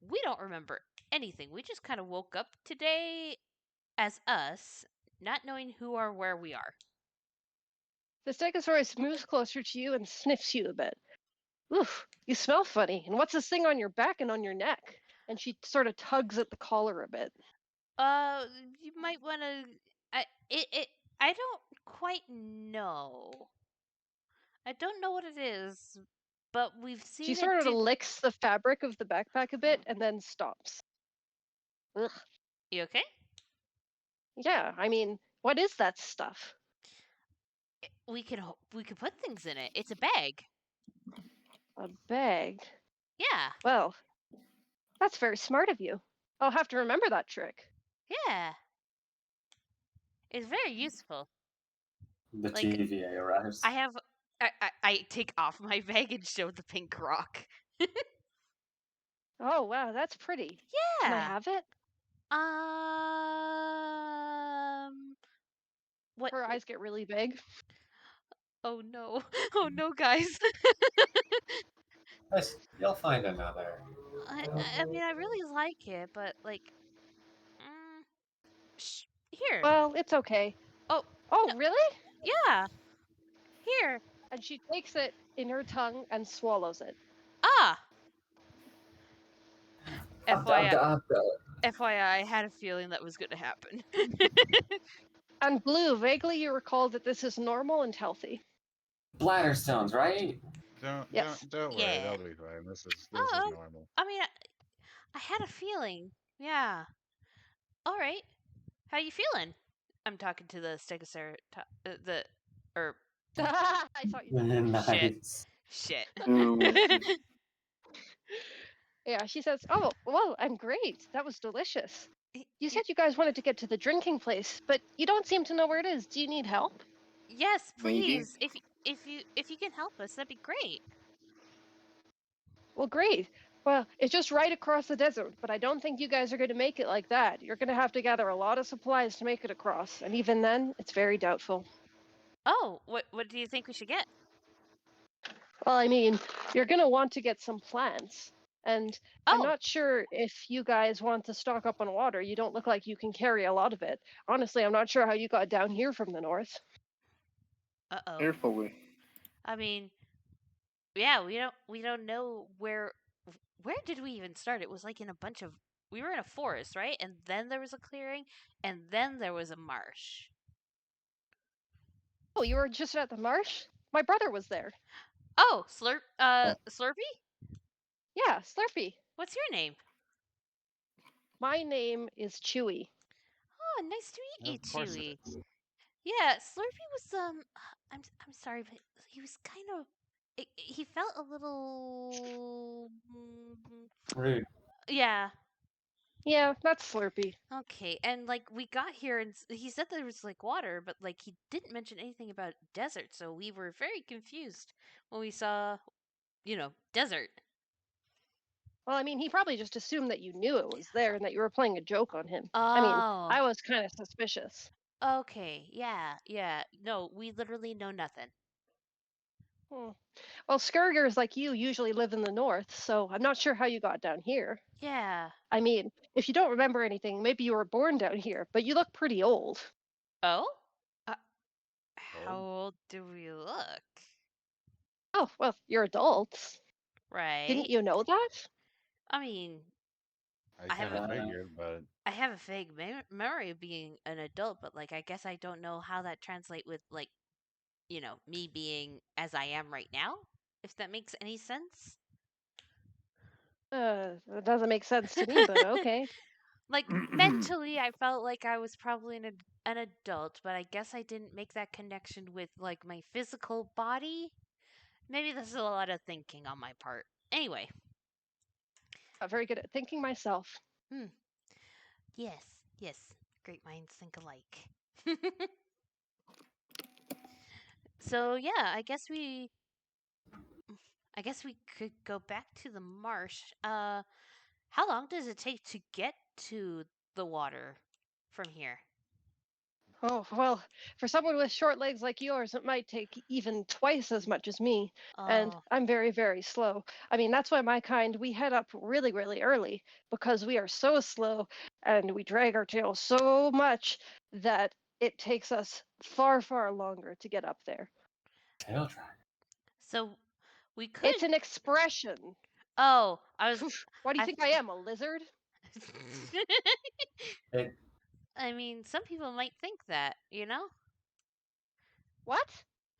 we don't remember anything. We just kind of woke up today as us, not knowing who or where we are. The stegosaurus moves closer to you and sniffs you a bit. Oof, you smell funny. And what's this thing on your back and on your neck? And she sort of tugs at the collar a bit. Uh, you might want to. It. I don't quite know. I don't know what it is, but we've She seen it sort of do. licks the fabric of the backpack a bit and then stops. Ugh. You okay? Yeah, I mean, what is that stuff? We could put things in it. It's a bag. A bag. Yeah, Well, that's very smart of you. I'll have to remember that trick. yeah. It's very useful. The Like TVA arrives. I have. I take off my bag and show the pink rock. Oh, wow, that's pretty. Can I Yeah. have it? What? Her eyes get really big. Oh no! Oh no, guys! Yes, you'll find another. I mean, I really like it, but like, mm, here. Well, it's okay. Oh Oh, no, really? yeah, here. And she takes it in her tongue and swallows it. Ah, FYI, Abda. FYI, I had a feeling that was going to happen. And Blue, vaguely you recall that this is normal and healthy. Bladder stones, right? Yes. Don't worry, Yeah. they'll be fine. This is Oh, normal. I mean, I had a feeling. Yeah. All right. How you feeling? I'm talking to the stegosaur. The or I thought you did. shit. Nice. Shit. Yeah, she says, "Oh, well, I'm great. That was delicious. You Y- said you guys wanted to get to the drinking place, but you don't seem to know where it is. Do you need help?" Yes, Maybe. please. If you can help us, that'd be great. Well, great. Well, it's just right across the desert, but I don't think you guys are going to make it like that. You're going to have to gather a lot of supplies to make it across, and even then, it's very doubtful. Oh, what do you think we should get? Well, I mean, you're going to want to get some plants. And I'm Oh, not sure if you guys want to stock up on water. You don't look like you can carry a lot of it. Honestly, I'm not sure how you got down here from the north. uh-oh. Carefully. I mean, yeah, we don't know where did we even start? It was like in a bunch of we were in a forest, right? And then there was a clearing, and then there was a marsh. Oh, you were just at the marsh? My brother was there. Oh, Oh. Slurpee? Yeah, Slurpee. What's your name? My name is Chewy. Oh, nice to meet you, Of course it Chewy. is. Yeah, Slurpee was I'm sorry, but he was kind of he felt a little Rude. yeah. Yeah, that's Slurpee. Okay, and like we got here and he said there was like water, but like he didn't mention anything about desert, so we were very confused when we saw, desert. Well, I mean, he probably just assumed that you knew it was there and that you were playing a joke on him. I mean, Oh, I was kind of suspicious. okay, yeah, yeah. No, we literally know nothing. Hmm. Well, Scourgers like you usually live in the north, so I'm not sure how you got down here. Yeah. I mean, if you don't remember anything, maybe you were born down here, but you look pretty old. Oh? How old do we look? Oh, well, you're adults. Right? Didn't you know that? I mean, I I have kind a of Uh, figured, but I have a vague memory of being an adult, but like I guess I don't know how that translate with like me being as I am right now. If that makes any sense. That doesn't make sense to me, but okay. Like mentally, I felt like I was probably an adult, but I guess I didn't make that connection with like my physical body. Maybe this is a lot of thinking on my part. Anyway, Not very good at thinking myself. hmm. Yes. Great minds think alike. So yeah, I guess we could go back to the marsh. How long does it take to get to the water from here? Oh, well, for someone with short legs like yours, it might take even twice as much as me. And Oh, I'm very, very slow. I mean, that's why my kind, we head up really, really early because we are so slow and we drag our tail so much that it takes us far, far longer to get up there. tail drag. so we could. It's an expression. Oh, I was. Poof, what do you I. think I am, a lizard? It, I mean, some people might think that. What?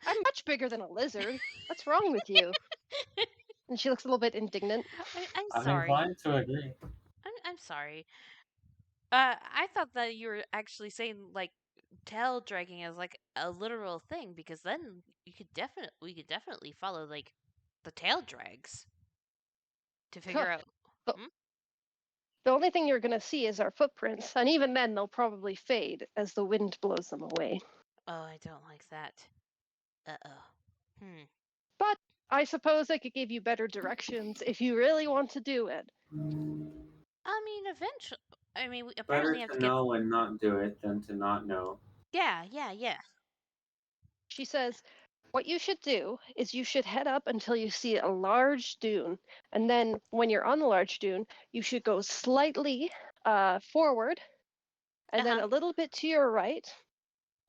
I'm much bigger than a lizard. What's wrong with you? And she looks a little bit indignant. I'm I'm sorry. inclined to agree. I'm sorry. I thought that you were actually saying like tail dragging as like a literal thing because then we could definitely follow like the tail drags to figure out. But Hmm? the only thing you're going to see is our footprints, and even then they'll probably fade as the wind blows them away. Oh, I don't like that. Uh-oh. Hmm. But I suppose I could give you better directions if you really want to do it. I mean, eventually. I mean, we Better apparently have to to get. know and not do it than to not know. Yeah. She says, what you should do is you should head up until you see a large dune. And then when you're on the large dune, you should go slightly forward and then Uh-huh. a little bit to your right,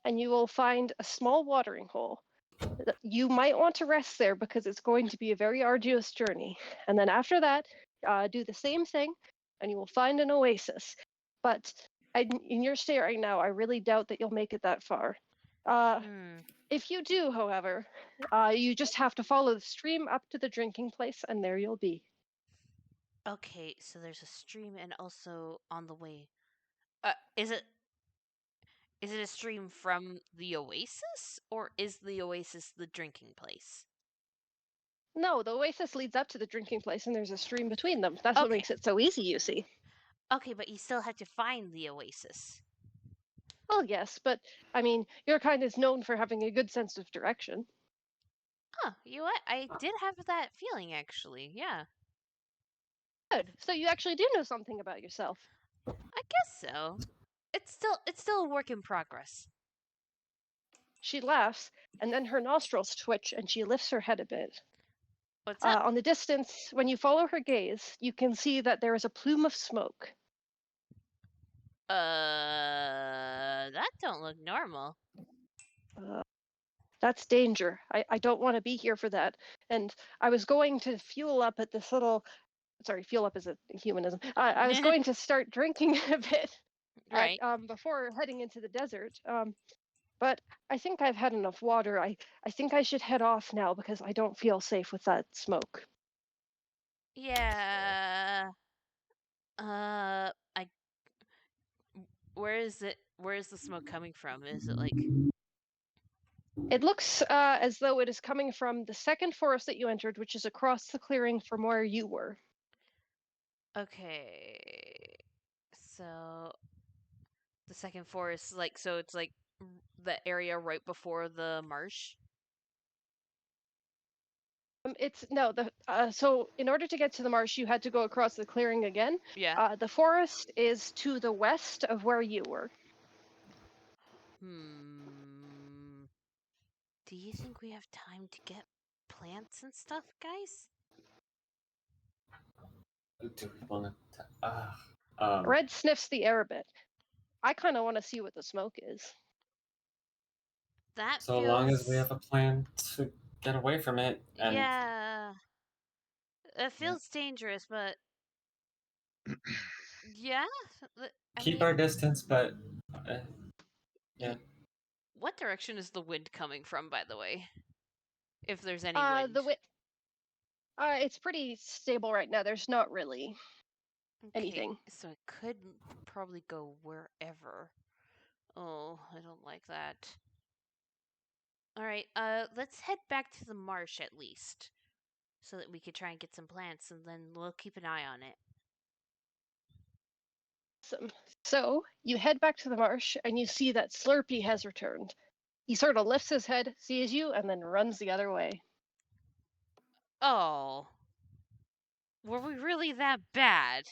and you will find a small watering hole. You might want to rest there because it's going to be a very arduous journey. And then after that, do the same thing, and you will find an oasis. But in your state right now, I really doubt that you'll make it that far. Hmm. If you do, however, you just have to follow the stream up to the drinking place, and there you'll be. Okay, so there's a stream and also on the way. Is it a stream from the oasis or is the oasis the drinking place? No, the oasis leads up to the drinking place, and there's a stream between them. That's what Okay. makes it so easy, you see. Okay, but you still have to find the oasis. Well, yes, but I mean, your kind is known for having a good sense of direction. Huh, you know what? I did have that feeling actually. Yeah. Good. So you actually do know something about yourself. I guess so. It's still a work in progress. She laughs, and then her nostrils twitch, and she lifts her head a bit. What's up? On the distance, when you follow her gaze, you can see that there is a plume of smoke. That don't look normal. Uh, that's danger. I don't want to be here for that. And I was going to fuel up at this little. Sorry, fuel up is a humanism. I was going to start drinking a bit at Right. before heading into the desert. But I think I've had enough water. I think I should head off now because I don't feel safe with that smoke. Yeah. I. Where is it? Where is the smoke coming from? Is it like? It looks as though it is coming from the second forest that you entered, which is across the clearing from where you were. Okay. So the second forest, like, so it's like the area right before the marsh. It's no the so in order to get to the marsh, you had to go across the clearing again. Yeah. The forest is to the west of where you were. Hmm. Do you think we have time to get plants and stuff, guys? Do we want to? Red sniffs the air a bit. I kind of want to see what the smoke is. That So long as we feels. have a plan to get away from it, and Yeah. It feels dangerous, but Yeah. I Keep mean, our distance, but yeah. what direction is the wind coming from, by the way? If there's any wind. It's pretty stable right now. There's not really anything. So it could probably go wherever. Oh, I don't like that. All right, let's head back to the marsh at least, so that we could try and get some plants, and then we'll keep an eye on it. Awesome. So you head back to the marsh and you see that Slurpee has returned. He sort of lifts his head, sees you, and then runs the other way. Oh, were we really that bad?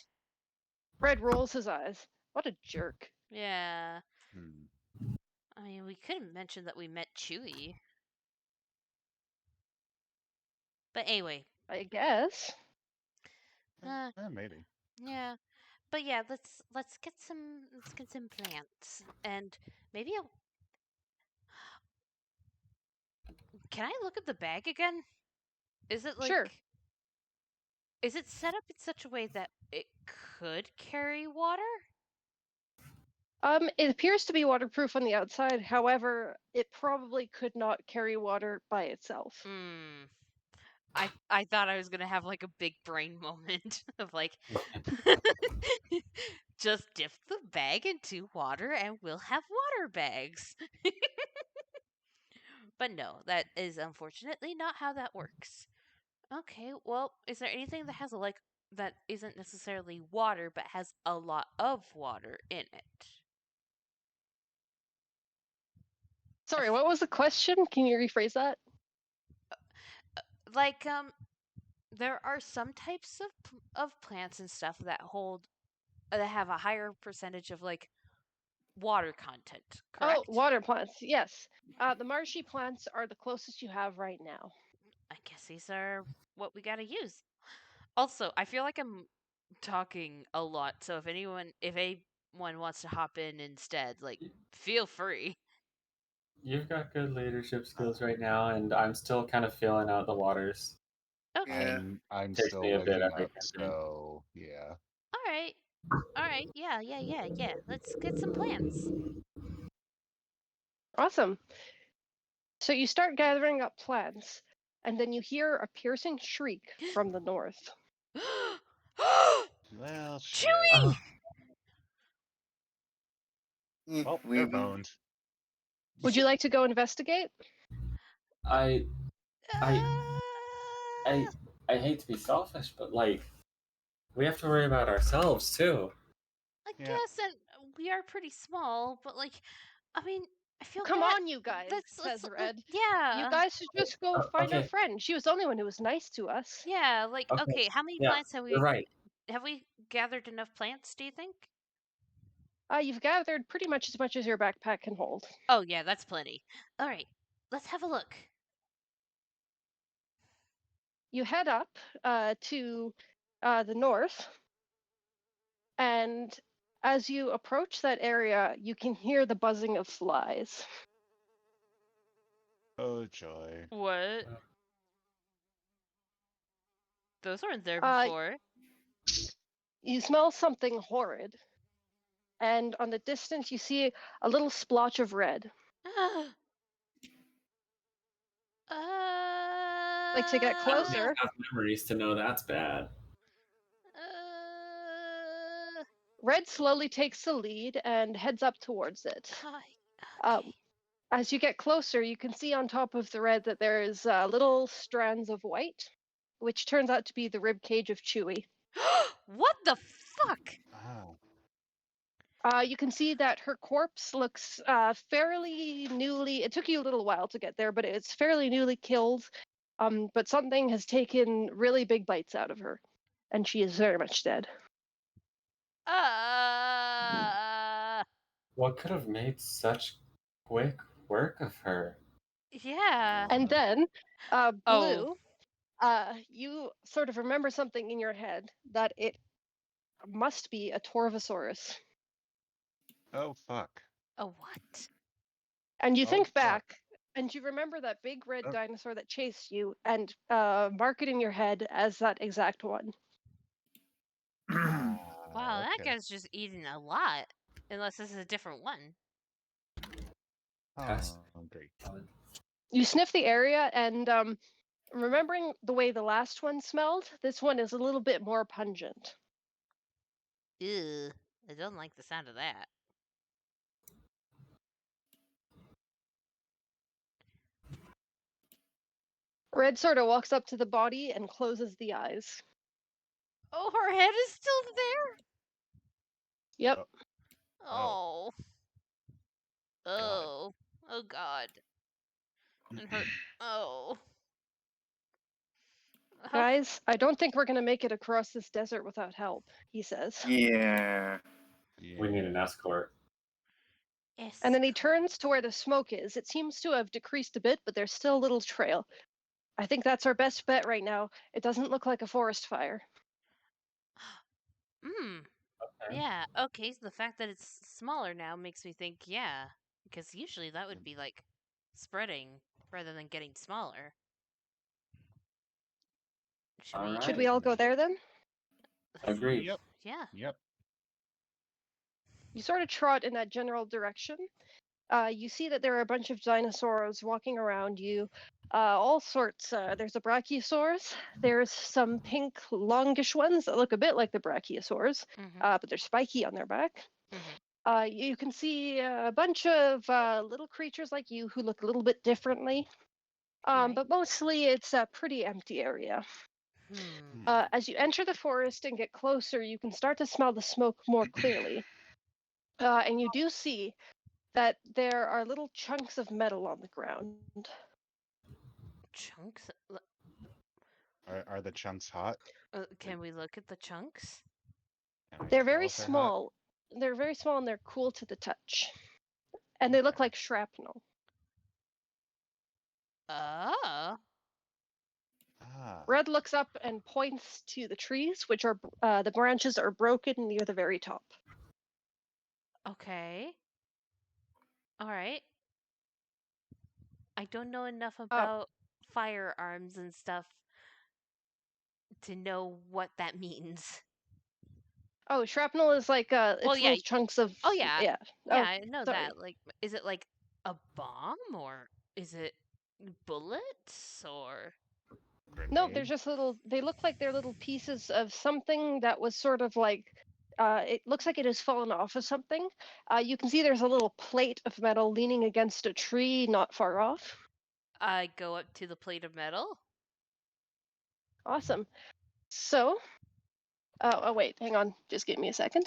Fred rolls his eyes. What a jerk. Yeah. Hmm. I mean, we could have mentioned that we met Chewy. But anyway. I guess. Maybe. Yeah. But yeah, let's get some plants. And maybe I'll Can I look at the bag again? Is it Sure. is it set up in such a way that it could carry water? It appears to be waterproof on the outside. However, it probably could not carry water by itself. Hmm. I thought I was gonna have like a big brain moment of like just dip the bag into water and we'll have water bags. But no, that is unfortunately not how that works. Okay, well, is there anything that has that isn't necessarily water but has a lot of water in it? Sorry, what was the question? Can you rephrase that? Like there are some types of plants and stuff that have a higher percentage of like water content, Oh, correct? water plants. Yes. The marshy plants are the closest you have right now. I guess these are what we got to use. Also, I feel like I'm talking a lot, so if anyone wants to hop in instead, like feel free. You've got good leadership skills right now, and I'm still kind of feeling out the waters. Okay. Yeah. I'm Takes still me a bit waking every up, campaign. so yeah. All right. All right. Yeah. Let's get some plants. Awesome. So you start gathering up plants, and then you hear a piercing shriek from the north. Well, shit. Chewy! Oh, We they're boned. Would you like to go investigate? I, I, I, Uh, I hate to be selfish, but like, we have to worry about ourselves too. I Yeah. guess, and we are pretty small, but like, I mean, I feel Come bad. on, you guys, Let's says Red. You yeah. guys should just go find our Okay, friend. She was the only one who was nice to us. Yeah, like okay, okay, how many yeah, plants you're right. have we gathered enough plants, do you think? You've gathered pretty much as your backpack can hold. Oh yeah, that's plenty. All right. Let's have a look. You head up to the north, and as you approach that area, you can hear the buzzing of flies. Oh joy. What? Those weren't there Uh, before. you smell something horrid, and on the distance, you see a little splotch of red. Like to get I don't need Uh, closer, to have memories to know that's bad. uh, Red slowly takes the lead and heads up towards it. hi. Um, as you get closer, you can see on top of the red that there is little strands of white, which turns out to be the rib cage of Chewy. What the fuck? Oh. You can see that her corpse looks fairly newly. It took you a little while to get there, but it's fairly newly killed. But something has taken really big bites out of her, and she is very much dead. What could have made such quick work of her? Yeah. And then, Oh. Blue, you sort of remember something in your head that it must be a Torvosaurus. Oh fuck. A what? And you Oh think fuck. back, and you remember that big red Oh. dinosaur that chased you, and mark it in your head as that exact one. Ah. Wow, that okay. guy's just eating a lot. Unless this is a different one. Pass. Hungry. You sniff the area, and remembering the way the last one smelled, this one is a little bit more pungent. Ew. I don't like the sound of that. Red sort of walks up to the body and closes the eyes. Oh, her head is still there? Yep. Oh. God. Oh. Oh, God. And her. Oh. Guys, I don't think we're going to make it across this desert without help, he says. Yeah. We need an escort. And then he turns to where the smoke is. It seems to have decreased a bit, but there's still a little trail. I think that's our best bet right now. It doesn't look like a forest fire. Hmm. Okay. Yeah, okay, so the fact that it's smaller now makes me think, yeah. Because usually that would be like spreading rather than getting smaller. Should we? Alright. Should we all go there then? Agreed. Yep. Yeah. Yep. You sort of trot in that general direction. You see that there are a bunch of dinosaurs walking around you. All sorts. There's a brachiosaurus. There's some pink, longish ones that look a bit like the brachiosaurs, Mm-hmm. but they're spiky on their back. Mm-hmm. You can see a bunch of little creatures like you who look a little bit differently. Right. But mostly it's a pretty empty area. Hmm. As you enter the forest and get closer, you can start to smell the smoke more clearly. And you do see that there are little chunks of metal on the ground. Chunks? Are the chunks hot? Can we look at the chunks? Can I They're tell very if they're hot? small. They're very small and they're cool to the touch. And they look Okay. like shrapnel. Oh. Ah. Red looks up and points to the trees, which are the branches are broken near the very top. Okay. All right. I don't know enough about firearms and stuff to know what that means. Oh, shrapnel is like it's Well, yeah. little chunks of Oh, yeah. yeah. Yeah, Oh, I know sorry. that. Like, is it like a bomb or is it bullets or? No, they're Grenade? just little. They look like they're little pieces of something that was sort of like. It looks like it has fallen off of something. You can see there's a little plate of metal leaning against a tree not far off. I go up to the plate of metal. Awesome. So, oh wait, hang on. Just give me a second.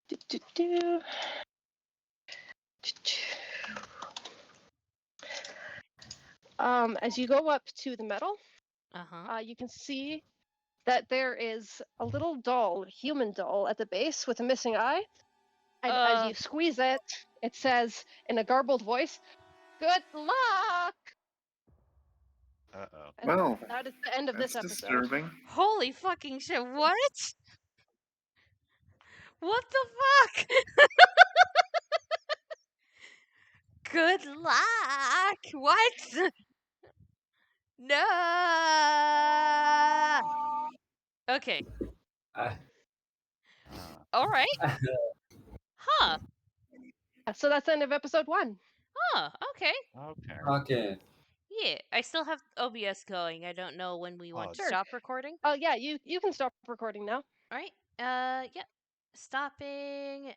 Do, do, do. Do, do. As you go up to the metal, Uh-huh. you can see that there is a little doll, a human doll, at the base with a missing eye. And as you squeeze it, it says in a garbled voice, "Good luck!" Uh-oh. And Well, that is the end of that's this episode. disturbing. Holy fucking shit, what? What the fuck? Good luck! What? No! Okay. Ah. Alright. Huh. So that's the end of episode 1. Huh. Okay. Okay. Rockin'. Yeah. I still have OBS going. I don't know when we want Oh, to Sure. stop recording. Oh yeah, you can stop recording now. Alright. Yep. Stopping